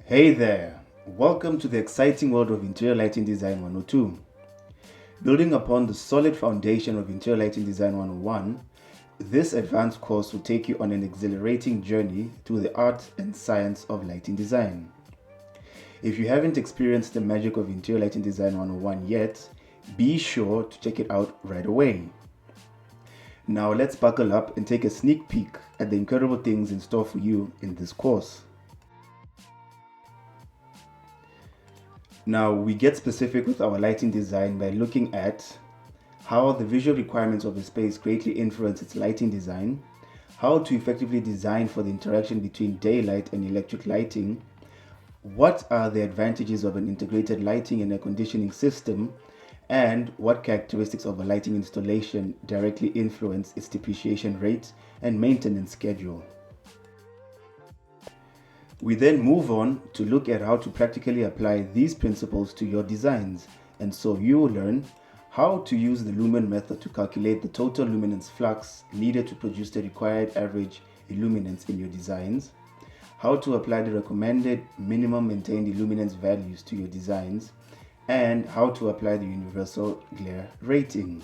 Hey there, welcome to the exciting world of Interior Lighting Design 102. Building upon the solid foundation of Interior Lighting Design 101, this advanced course will take you on an exhilarating journey through the art and science of lighting design. If you haven't experienced the magic of Interior Lighting Design 101 yet, be sure to check it out right away. Now let's buckle up and take a sneak peek at the incredible things in store for you in this course. Now, we get specific with our lighting design by looking at how the visual requirements of a space greatly influence its lighting design, how to effectively design for the interaction between daylight and electric lighting, what are the advantages of an integrated lighting and air conditioning system, and what characteristics of a lighting installation directly influence its depreciation rate and maintenance schedule. We then move on to look at how to practically apply these principles to your designs, and so you will learn how to use the lumen method to calculate the total luminance flux needed to produce the required average illuminance in your designs, how to apply the recommended minimum maintained illuminance values to your designs, and how to apply the universal glare rating.